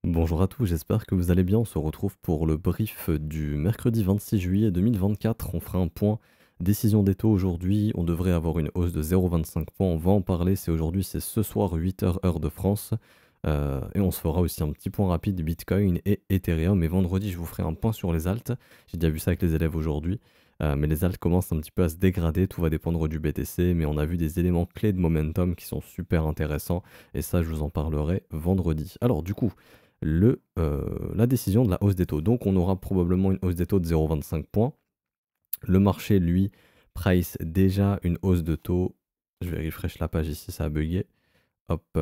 Bonjour à tous, j'espère que vous allez bien. On se retrouve pour le brief du mercredi 26 juillet 2024. On fera un point décision des taux aujourd'hui. On devrait avoir une hausse de 0,25 points. On va en parler. C'est aujourd'hui, c'est ce soir 8h heure de France. Et on se fera aussi un petit point rapide Bitcoin et Ethereum. Et vendredi, je vous ferai un point sur les alts. J'ai déjà vu ça avec les élèves aujourd'hui. Mais les alts commencent un petit peu à se dégrader. Tout va dépendre du BTC. Mais on a vu des éléments clés de momentum qui sont super intéressants. Et ça, je vous en parlerai vendredi. Alors, du coup la décision de la hausse des taux. Donc on aura probablement une hausse des taux de 0,25 points. Le marché, lui, price déjà une hausse de taux. Je vais refresh la page ici, ça a bugué. Hop,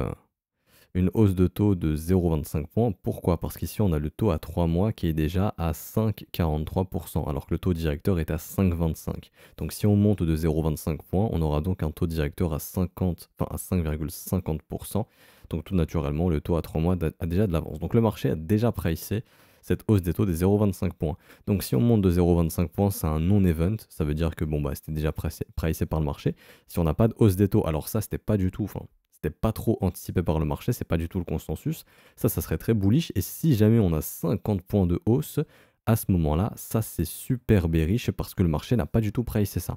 une hausse de taux de 0,25 points. Pourquoi? Parce qu'ici, on a le taux à 3 mois qui est déjà à 5,43%, alors que le taux directeur est à 5,25. Donc si on monte de 0,25 points, on aura donc un taux directeur à 5,50%. Donc tout naturellement, le taux à 3 mois a déjà de l'avance. Donc le marché a déjà pricé cette hausse des taux des 0,25 points. Donc si on monte de 0,25 points, c'est un non-event. Ça veut dire que bon, bah, c'était déjà pricé par le marché. Si on n'a pas de hausse des taux, alors ça, c'était pas du tout, c'était pas trop anticipé par le marché, c'est pas du tout le consensus. Ça serait très bullish. Et si jamais on a 50 points de hausse, à ce moment-là, ça c'est super bearish parce que le marché n'a pas du tout pricé ça.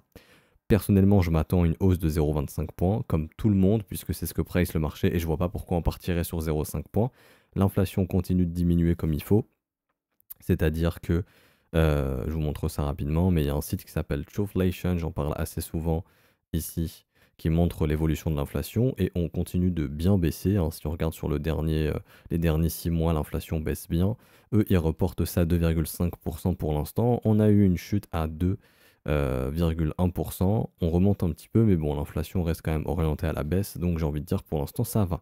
Personnellement, je m'attends à une hausse de 0,25 points, comme tout le monde, puisque c'est ce que price le marché, et je vois pas pourquoi on partirait sur 0,5 points. L'inflation continue de diminuer comme il faut, c'est-à-dire que, je vous montre ça rapidement, mais il y a un site qui s'appelle Truthflation, j'en parle assez souvent ici, qui montre l'évolution de l'inflation, et on continue de bien baisser, hein. Si on regarde sur les derniers 6 mois, l'inflation baisse bien. Eux, ils reportent ça à 2,5% pour l'instant. On a eu une chute à 2,1%. On remonte un petit peu, mais bon, l'inflation reste quand même orientée à la baisse, donc j'ai envie de dire pour l'instant ça va.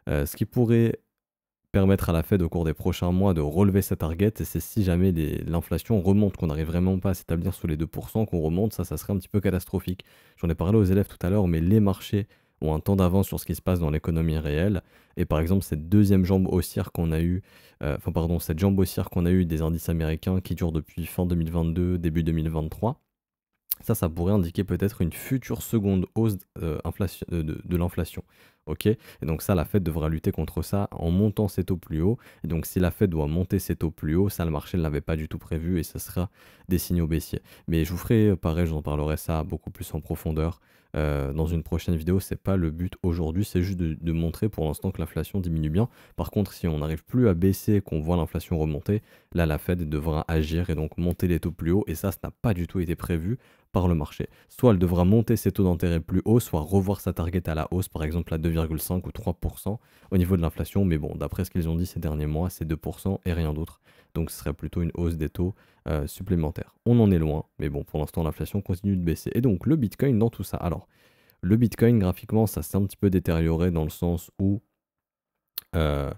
Ce qui pourrait permettre à la Fed au cours des prochains mois de relever sa target, et c'est si jamais l'inflation remonte, qu'on n'arrive vraiment pas à s'établir sous les 2%, qu'on remonte, ça serait un petit peu catastrophique. J'en ai parlé aux élèves tout à l'heure, mais les marchés ont un temps d'avance sur ce qui se passe dans l'économie réelle, et par exemple cette deuxième jambe haussière qu'on a eue, cette jambe haussière qu'on a eue des indices américains qui dure depuis fin 2022, début 2023, ça pourrait indiquer peut-être une future seconde hausse de l'inflation. Ok. Et donc ça, la Fed devra lutter contre ça en montant ses taux plus haut. Et donc si la Fed doit monter ses taux plus haut, ça, le marché ne l'avait pas du tout prévu et ça sera des signaux baissiers. Mais je vous ferai, pareil, je vous en parlerai ça beaucoup plus en profondeur dans une prochaine vidéo. C'est pas le but aujourd'hui, c'est juste de montrer pour l'instant que l'inflation diminue bien. Par contre, si on n'arrive plus à baisser, qu'on voit l'inflation remonter, là, la Fed devra agir et donc monter les taux plus haut. Et ça n'a pas du tout été prévu par le marché. Soit elle devra monter ses taux d'intérêt plus haut, soit revoir sa target à la hausse, par exemple à 2,5 ou 3% au niveau de l'inflation. Mais bon, d'après ce qu'ils ont dit ces derniers mois, c'est 2% et rien d'autre. Donc ce serait plutôt une hausse des taux supplémentaires. On en est loin, mais bon, pour l'instant, l'inflation continue de baisser. Et donc le Bitcoin dans tout ça. Alors, le Bitcoin, graphiquement, ça s'est un petit peu détérioré dans le sens où euh,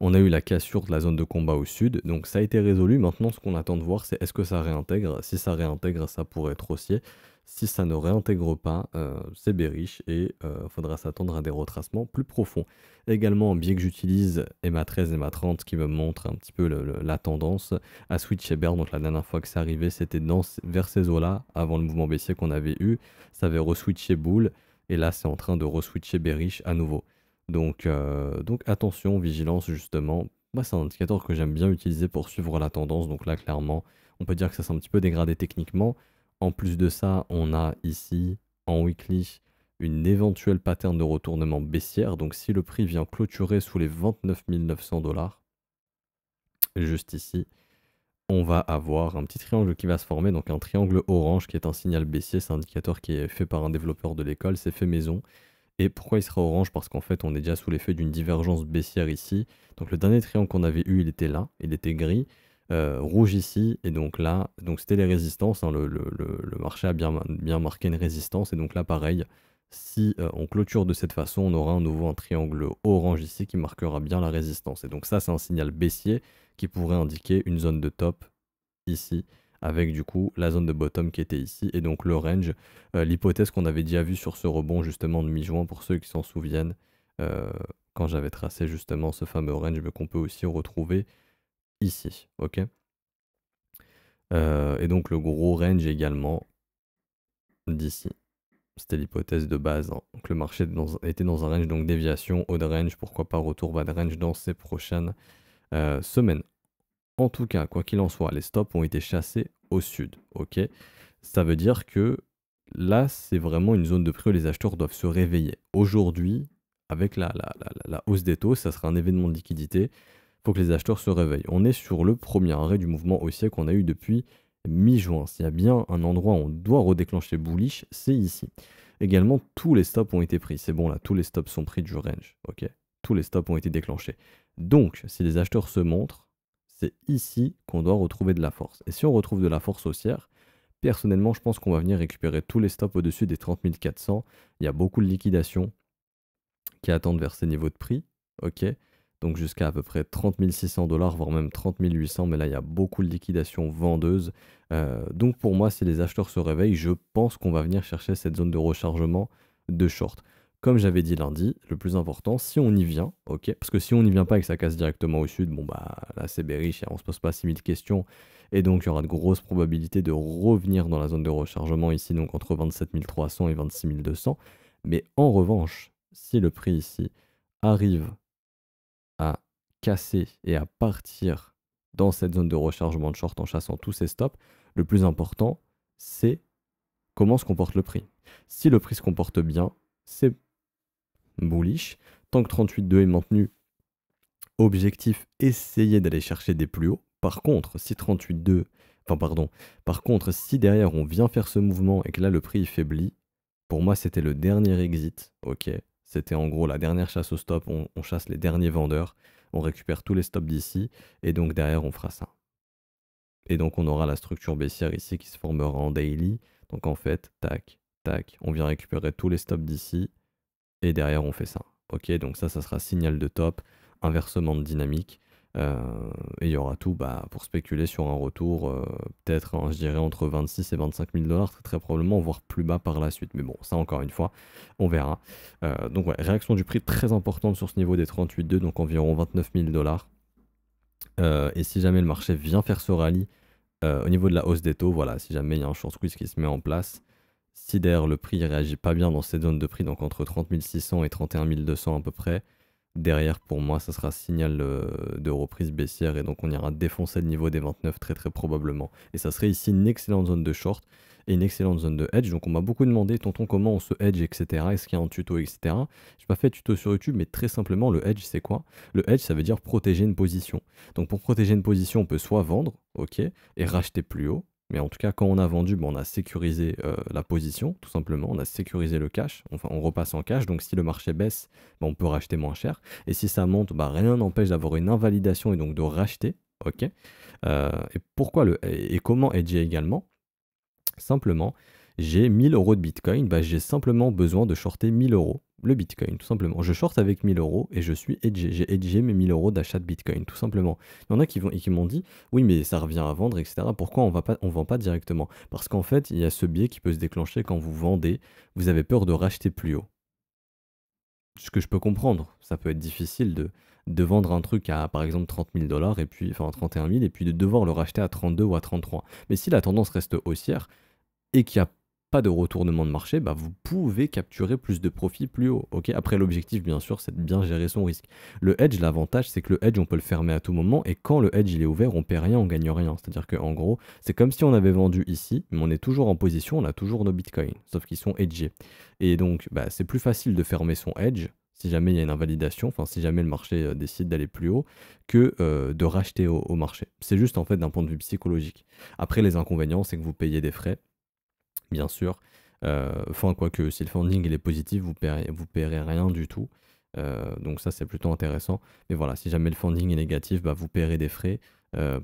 on a eu la cassure de la zone de combat au sud, donc ça a été résolu. Maintenant, ce qu'on attend de voir, c'est est-ce que ça réintègre. Si ça réintègre, ça pourrait être haussier. Si ça ne réintègre pas, c'est bearish et il faudra s'attendre à des retracements plus profonds. Également, un biais que j'utilise, EMA13, EMA30, qui me montre un petit peu la tendance à switch et bear. Donc la dernière fois que c'est arrivé, c'était vers ces eaux-là, avant le mouvement baissier qu'on avait eu. Ça avait reswitché bull, et là, c'est en train de reswitcher bearish à nouveau. Donc attention, vigilance justement. Moi, c'est un indicateur que j'aime bien utiliser pour suivre la tendance. Donc là, clairement, on peut dire que ça s'est un petit peu dégradé techniquement. En plus de ça, on a ici, en weekly, une éventuelle pattern de retournement baissière. Donc si le prix vient clôturer sous les 29 900 $, juste ici, on va avoir un petit triangle qui va se former. Donc un triangle orange qui est un signal baissier. C'est un indicateur qui est fait par un développeur de l'école. C'est fait maison. Et pourquoi il sera orange? Parce qu'en fait, on est déjà sous l'effet d'une divergence baissière ici. Donc le dernier triangle qu'on avait eu, il était là, il était gris, rouge ici, et donc là, donc c'était les résistances, hein. Le marché a bien marqué une résistance, et donc là, pareil, si on clôture de cette façon, on aura à nouveau un triangle orange ici qui marquera bien la résistance. Et donc ça, c'est un signal baissier qui pourrait indiquer une zone de top ici, avec du coup la zone de bottom qui était ici, et donc le range, l'hypothèse qu'on avait déjà vue sur ce rebond justement de mi-juin, pour ceux qui s'en souviennent, euh, quand j'avais tracé justement ce fameux range, mais qu'on peut aussi retrouver ici, ok. Et donc le gros range également d'ici. C'était l'hypothèse de base, hein. Donc le marché était dans un range, donc déviation, haut de range, pourquoi pas retour bas de range dans ces prochaines semaine. En tout cas, quoi qu'il en soit, les stops ont été chassés au sud, ok? Ça veut dire que là, c'est vraiment une zone de prix où les acheteurs doivent se réveiller. Aujourd'hui, avec la hausse des taux, ça sera un événement de liquidité. Il faut que les acheteurs se réveillent. On est sur le premier arrêt du mouvement haussier qu'on a eu depuis mi-juin. S'il y a bien un endroit où on doit redéclencher bullish, c'est ici. Également, tous les stops ont été pris. C'est bon, là, tous les stops sont pris du range, ok? Tous les stops ont été déclenchés. Donc, si les acheteurs se montrent, c'est ici qu'on doit retrouver de la force. Et si on retrouve de la force haussière, personnellement, je pense qu'on va venir récupérer tous les stops au-dessus des 30 400. Il y a beaucoup de liquidations qui attendent vers ces niveaux de prix. Ok, donc jusqu'à à peu près 30 600 $, voire même 30 800. Mais là, il y a beaucoup de liquidations vendeuses. Donc pour moi, si les acheteurs se réveillent, je pense qu'on va venir chercher cette zone de rechargement de short. Comme j'avais dit lundi, le plus important, si on y vient, ok, parce que si on n'y vient pas et que ça casse directement au sud, bon bah là c'est bearish et on se pose pas 6000 questions, et donc il y aura de grosses probabilités de revenir dans la zone de rechargement ici, donc entre 27 300 et 26 200. Mais en revanche, si le prix ici arrive à casser et à partir dans cette zone de rechargement de short en chassant tous ces stops, le plus important, c'est comment se comporte le prix. Si le prix se comporte bien, c'est bullish. Tant que 38,2 est maintenu, objectif, essayer d'aller chercher des plus hauts. Par contre, si 38,2, enfin pardon, par contre, si derrière on vient faire ce mouvement et que là le prix faiblit, pour moi c'était le dernier exit, ok. C'était en gros la dernière chasse au stop, on chasse les derniers vendeurs, on récupère tous les stops d'ici, et donc derrière on fera ça. Et donc on aura la structure baissière ici qui se formera en daily. Donc en fait, tac, tac, on vient récupérer tous les stops d'ici, et derrière on fait ça. Ok, donc ça sera signal de top, inversement de dynamique, et il y aura tout bah, pour spéculer sur un retour, peut-être, hein, je dirais, entre 26 et 25 000 $, très probablement, voire plus bas par la suite. Mais bon, ça encore une fois, on verra. Donc ouais, réaction du prix très importante sur ce niveau des 38,2, donc environ 29 000 $. Et si jamais le marché vient faire ce rallye, au niveau de la hausse des taux, voilà, si jamais il y a un short squeeze qui se met en place, si derrière le prix ne réagit pas bien dans cette zone de prix, donc entre 30 600 et 31 200 à peu près, derrière pour moi ça sera signal de reprise baissière et donc on ira défoncer le niveau des 29 très très probablement. Et ça serait ici une excellente zone de short et une excellente zone de hedge. Donc on m'a beaucoup demandé, tonton, comment on se hedge, etc. Est-ce qu'il y a un tuto, etc. J'ai pas fait de tuto sur YouTube, mais très simplement le hedge c'est quoi? Le hedge ça veut dire protéger une position. Donc pour protéger une position on peut soit vendre, ok, et racheter plus haut. Mais en tout cas, quand on a vendu, on a sécurisé la position, tout simplement. On a sécurisé le cash. Enfin, on repasse en cash. Donc, si le marché baisse, on peut racheter moins cher. Et si ça monte, rien n'empêche d'avoir une invalidation et donc de racheter. Ok. Et pourquoi et comment hedger également? Simplement, j'ai 1000 € de Bitcoin. J'ai simplement besoin de shorter 1000 € le Bitcoin, tout simplement. Je short avec 1000 € et je suis hedgé. J'ai hedgé mes 1000 € d'achat de Bitcoin, tout simplement. Il y en a qui m'ont dit, oui, mais ça revient à vendre, etc. Pourquoi on vend pas directement? Parce qu'en fait, il y a ce biais qui peut se déclencher quand vous vendez. Vous avez peur de racheter plus haut. Ce que je peux comprendre, ça peut être difficile de vendre un truc à, par exemple, 30 000 $, et puis, enfin 31 000, et puis de devoir le racheter à 32 ou à 33. Mais si la tendance reste haussière, et qu'il n'y a pas de retournement de marché, vous pouvez capturer plus de profit plus haut. Ok, après, l'objectif, bien sûr, c'est de bien gérer son risque. Le hedge, l'avantage, c'est que le hedge, on peut le fermer à tout moment. Et quand le hedge il est ouvert, on perd rien, on gagne rien. C'est-à-dire qu'en gros, c'est comme si on avait vendu ici, mais on est toujours en position, on a toujours nos bitcoins, sauf qu'ils sont hedgés. Et donc, c'est plus facile de fermer son hedge si jamais il y a une invalidation, enfin si jamais le marché décide d'aller plus haut, que de racheter au marché. C'est juste en fait d'un point de vue psychologique. Après, les inconvénients, c'est que vous payez des frais, bien sûr. Enfin, quoique, si le funding il est positif, vous paierez rien du tout. Donc ça, c'est plutôt intéressant. Mais voilà, si jamais le funding est négatif, vous paierez des frais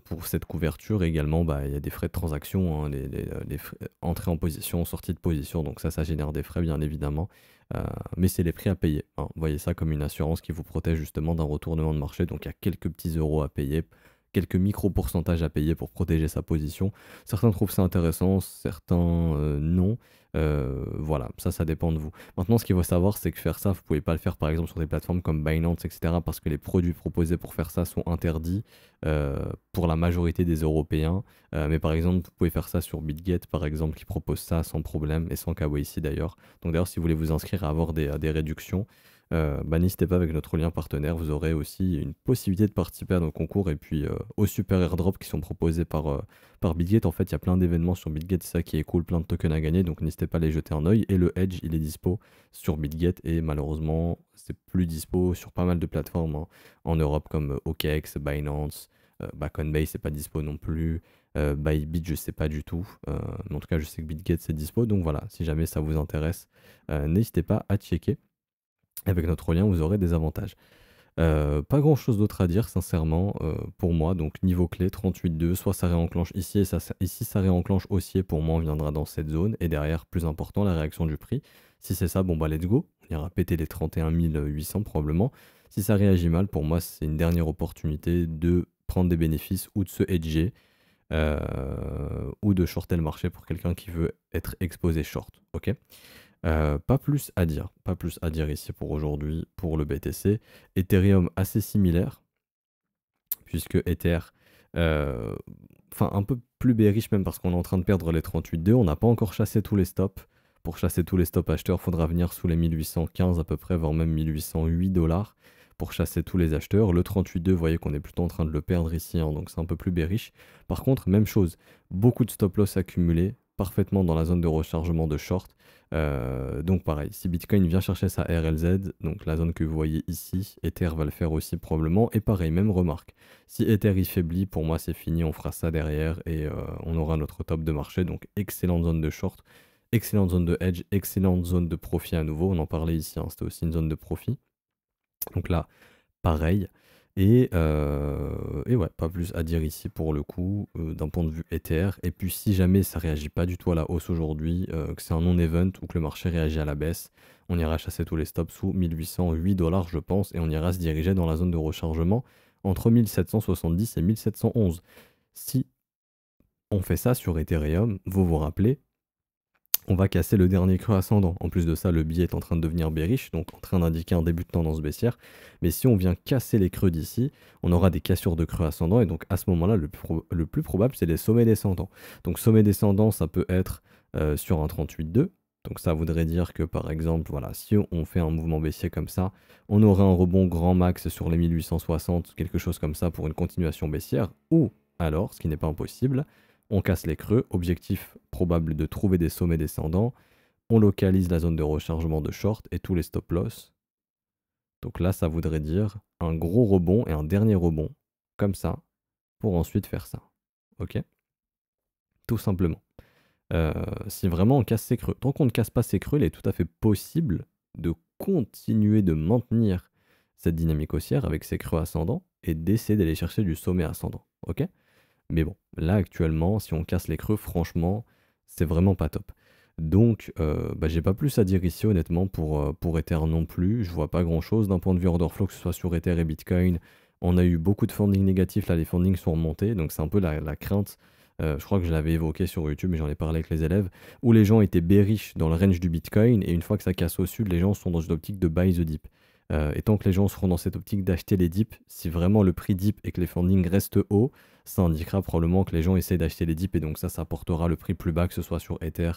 pour cette couverture. Et également, il y a des frais de transaction, hein, les frais, entrée en position, sortie de position. Donc ça génère des frais, bien évidemment. Mais c'est les prix à payer, hein. Vous voyez ça comme une assurance qui vous protège justement d'un retournement de marché. Donc il y a quelques petits euros à payer, quelques micro-pourcentages à payer pour protéger sa position. Certains trouvent ça intéressant, certains non. Voilà, ça dépend de vous. Maintenant, ce qu'il faut savoir, c'est que faire ça, vous pouvez pas le faire par exemple sur des plateformes comme Binance, etc. parce que les produits proposés pour faire ça sont interdits pour la majorité des Européens. Mais par exemple, vous pouvez faire ça sur BitGet, par exemple, qui propose ça sans problème et sans KYC d'ailleurs. Donc d'ailleurs, si vous voulez vous inscrire à avoir des réductions, bah, n'hésitez pas avec notre lien partenaire, vous aurez aussi une possibilité de participer à nos concours et puis aux super airdrops qui sont proposés par Bitget. En fait, il y a plein d'événements sur Bitget, c'est ça qui est cool, plein de tokens à gagner, donc n'hésitez pas à les jeter un œil. Et le Edge, il est dispo sur Bitget et malheureusement, c'est plus dispo sur pas mal de plateformes hein, en Europe comme OKX, Binance, bah, Coinbase, c'est pas dispo non plus. Bybit, je sais pas du tout. Mais en tout cas, je sais que Bitget, c'est dispo. Donc voilà, si jamais ça vous intéresse, n'hésitez pas à checker. Avec notre lien, vous aurez des avantages. Pas grand chose d'autre à dire, sincèrement, pour moi. Donc, niveau clé, 38,2, soit ça réenclenche ici, ici ça réenclenche haussier, pour moi, on viendra dans cette zone. Et derrière, plus important, la réaction du prix. Si c'est ça, bon bah let's go. On ira péter les 31 800 probablement. Si ça réagit mal, pour moi, c'est une dernière opportunité de prendre des bénéfices ou de se hedger ou de shorter le marché pour quelqu'un qui veut être exposé short. Ok. Pas plus à dire ici pour aujourd'hui pour le BTC. Ethereum assez similaire, puisque Ether, euh, enfin un peu plus bearish même parce qu'on est en train de perdre les 38,2. On n'a pas encore chassé tous les stops. Pour chasser tous les stops acheteurs, il faudra venir sous les 1815 à peu près, voire même 1808 dollars pour chasser tous les acheteurs. Le 38,2, vous voyez qu'on est plutôt en train de le perdre ici, hein, donc c'est un peu plus bearish. Par contre, même chose, beaucoup de stop loss accumulés, parfaitement dans la zone de rechargement de short. Donc pareil, si Bitcoin vient chercher sa RLZ, donc la zone que vous voyez ici, Ether va le faire aussi probablement. Et pareil, même remarque, si Ether y faiblit, pour moi c'est fini, on fera ça derrière et on aura notre top de marché. Donc excellente zone de short, excellente zone de hedge, excellente zone de profit à nouveau. On en parlait ici, hein, c'était aussi une zone de profit. Donc là, pareil. Et ouais, pas plus à dire ici pour le coup, d'un point de vue Ether. Et puis si jamais ça réagit pas du tout à la hausse aujourd'hui, que c'est un non-event ou que le marché réagit à la baisse, on ira chasser tous les stops sous 1808 dollars, je pense, et on ira se diriger dans la zone de rechargement entre 1770 et 1711. Si on fait ça sur Ethereum, vous vous rappelez, on va casser le dernier creux ascendant. En plus de ça, le billet est en train de devenir bearish, donc en train d'indiquer un début de tendance baissière. Mais si on vient casser les creux d'ici, on aura des cassures de creux ascendants, et donc à ce moment-là, le plus probable, c'est des sommets descendants. Donc sommet descendant, ça peut être sur un 38,2. Donc ça voudrait dire que par exemple, voilà, si on fait un mouvement baissier comme ça, on aurait un rebond grand max sur les 1860, quelque chose comme ça pour une continuation baissière. Ou alors, ce qui n'est pas impossible, on casse les creux, objectif probable de trouver des sommets descendants, on localise la zone de rechargement de short et tous les stop loss. Donc là, ça voudrait dire un gros rebond et un dernier rebond, comme ça, pour ensuite faire ça. Ok? Tout simplement. Si vraiment on casse ces creux, tant qu'on ne casse pas ces creux, il est tout à fait possible de continuer de maintenir cette dynamique haussière avec ces creux ascendants et d'essayer d'aller chercher du sommet ascendant. Ok? Mais bon, là actuellement, si on casse les creux, franchement, c'est vraiment pas top. Donc, bah, j'ai pas plus à dire ici, honnêtement, pour Ether non plus. Je vois pas grand chose d'un point de vue order flow, que ce soit sur Ether et Bitcoin. On a eu beaucoup de funding négatifs, là, les fundings sont remontés, donc c'est un peu la crainte. Je crois que je l'avais évoqué sur YouTube, mais j'en ai parlé avec les élèves, où les gens étaient bearish dans le range du Bitcoin, et une fois que ça casse au sud, les gens sont dans une optique de buy the dip. Et tant que les gens seront dans cette optique d'acheter les dips, si vraiment le prix dip et que les fundings restent hauts, ça indiquera probablement que les gens essaient d'acheter les dips et donc ça apportera le prix plus bas que ce soit sur Ether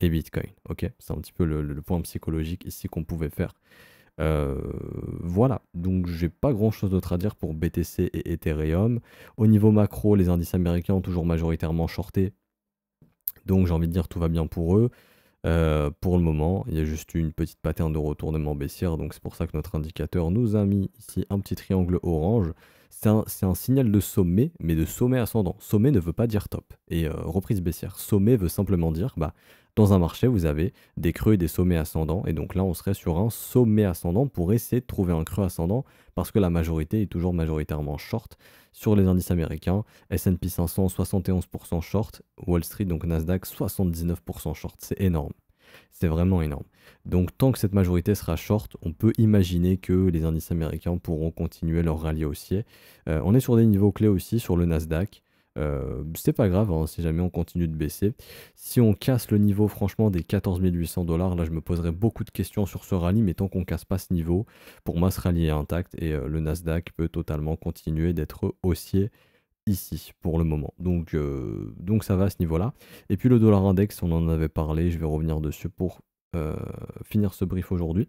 et Bitcoin. Ok, c'est un petit peu le point psychologique ici qu'on pouvait faire. Voilà, donc j'ai pas grand chose d'autre à dire pour BTC et Ethereum. Au niveau macro, les indices américains ont toujours majoritairement shorté, donc j'ai envie de dire tout va bien pour eux. Pour le moment, il y a juste une petite pattern de retournement baissière, donc c'est pour ça que notre indicateur nous a mis ici un petit triangle orange. C'est un signal de sommet, mais de sommet ascendant. Sommet ne veut pas dire top. Et reprise baissière. Sommet veut simplement dire, bah, dans un marché, vous avez des creux et des sommets ascendants. Et donc là, on serait sur un sommet ascendant pour essayer de trouver un creux ascendant, parce que la majorité est toujours majoritairement short sur les indices américains. S&P 500, 71% short. Wall Street, donc Nasdaq, 79% short. C'est énorme. C'est vraiment énorme. Donc tant que cette majorité sera short, on peut imaginer que les indices américains pourront continuer leur rallye haussier. On est sur des niveaux clés aussi sur le Nasdaq. C'est pas grave hein, si jamais on continue de baisser. Si on casse le niveau franchement des 14 800 dollars, là je me poserai beaucoup de questions sur ce rallye, mais tant qu'on casse pas ce niveau, pour moi ce rallye est intact et le Nasdaq peut totalement continuer d'être haussier ici pour le moment. Donc ça va à ce niveau-là. Et puis le dollar index, on en avait parlé, je vais revenir dessus pour finir ce brief aujourd'hui.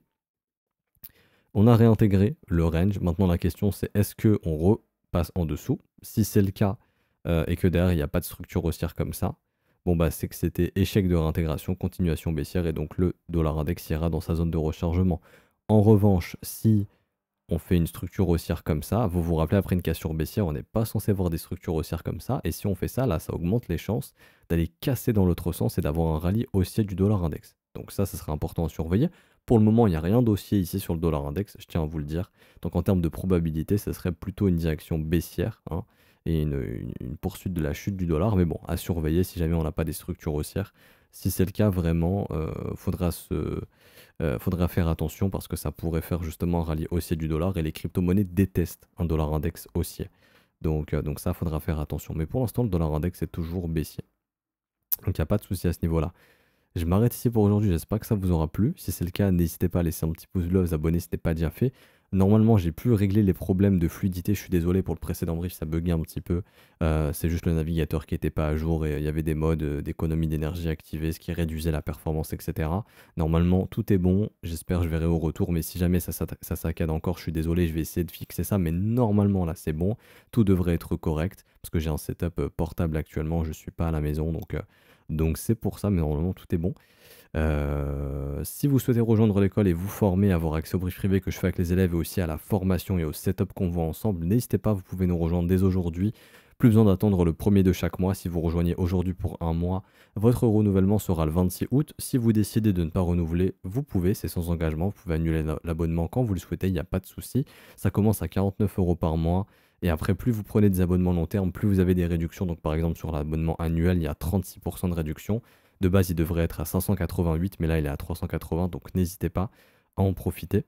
On a réintégré le range. Maintenant, la question, c'est est-ce qu'on repasse en dessous? Si c'est le cas et que derrière, il n'y a pas de structure haussière comme ça, bon, bah, c'est que c'était échec de réintégration, continuation baissière et donc le dollar index ira dans sa zone de rechargement. En revanche, si on fait une structure haussière comme ça, vous vous rappelez après une cassure baissière, on n'est pas censé voir des structures haussières comme ça. Et si on fait ça, là, ça augmente les chances d'aller casser dans l'autre sens et d'avoir un rallye haussier du dollar index. Donc ça sera important à surveiller. Pour le moment, il n'y a rien d'haussier ici sur le dollar index, je tiens à vous le dire. Donc en termes de probabilité, ça serait plutôt une direction baissière hein, et une poursuite de la chute du dollar. Mais bon, à surveiller si jamais on n'a pas des structures haussières. Si c'est le cas, vraiment, faudra faire attention parce que ça pourrait faire justement un rallye haussier du dollar et les crypto-monnaies détestent un dollar index haussier. Donc ça, faudra faire attention. Mais pour l'instant, le dollar index est toujours baissier. Donc il n'y a pas de souci à ce niveau-là. Je m'arrête ici pour aujourd'hui, j'espère que ça vous aura plu. Si c'est le cas, n'hésitez pas à laisser un petit pouce bleu, vous abonner si ce n'est pas déjà fait. Normalement, j'ai pu régler les problèmes de fluidité, je suis désolé pour le précédent brief, ça buguait un petit peu. C'est juste le navigateur qui n'était pas à jour et il y avait des modes d'économie d'énergie activés, ce qui réduisait la performance, etc. Normalement, tout est bon, j'espère je verrai au retour, mais si jamais ça saccade encore, je suis désolé, je vais essayer de fixer ça, mais normalement là c'est bon, tout devrait être correct, parce que j'ai un setup portable actuellement, je ne suis pas à la maison, donc c'est pour ça, mais normalement tout est bon. Si vous souhaitez rejoindre l'école et vous former, avoir accès au brief privé que je fais avec les élèves et aussi à la formation et au setup qu'on voit ensemble, n'hésitez pas, vous pouvez nous rejoindre dès aujourd'hui. Plus besoin d'attendre le premier de chaque mois. Si vous rejoignez aujourd'hui pour un mois, votre renouvellement sera le 26 août. Si vous décidez de ne pas renouveler, vous pouvez, c'est sans engagement. Vous pouvez annuler l'abonnement quand vous le souhaitez, il n'y a pas de souci. Ça commence à 49 € par mois. Et après, plus vous prenez des abonnements long terme, plus vous avez des réductions. Donc par exemple, sur l'abonnement annuel, il y a 36% de réduction. De base, il devrait être à 588, mais là, il est à 380, donc n'hésitez pas à en profiter.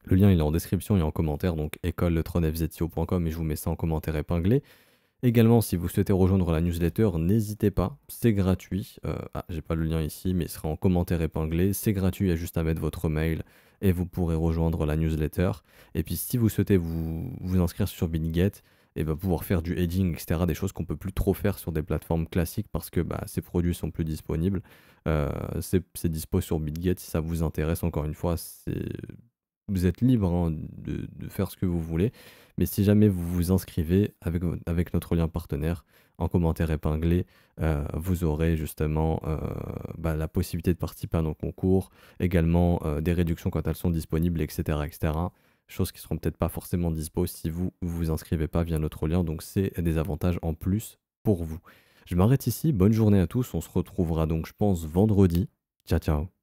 Le lien, il est en description et en commentaire, donc école-tronfzio.com et je vous mets ça en commentaire épinglé. Également, si vous souhaitez rejoindre la newsletter, n'hésitez pas, c'est gratuit. J'ai pas le lien ici, mais il sera en commentaire épinglé. C'est gratuit, il y a juste à mettre votre mail et vous pourrez rejoindre la newsletter. Et puis, si vous souhaitez vous inscrire sur BitGet, et va pouvoir faire du hedging, etc. Des choses qu'on peut plus trop faire sur des plateformes classiques parce que ces produits sont plus disponibles. C'est dispo sur BitGet si ça vous intéresse. Encore une fois, vous êtes libre hein, de faire ce que vous voulez. Mais si jamais vous vous inscrivez avec notre lien partenaire en commentaire épinglé, vous aurez justement la possibilité de participer à nos concours, également des réductions quand elles sont disponibles, etc. etc. Choses qui seront peut-être pas forcément dispo si vous vous inscrivez pas via notre lien. Donc c'est des avantages en plus pour vous. Je m'arrête ici. Bonne journée à tous. On se retrouvera donc je pense vendredi. Ciao ciao.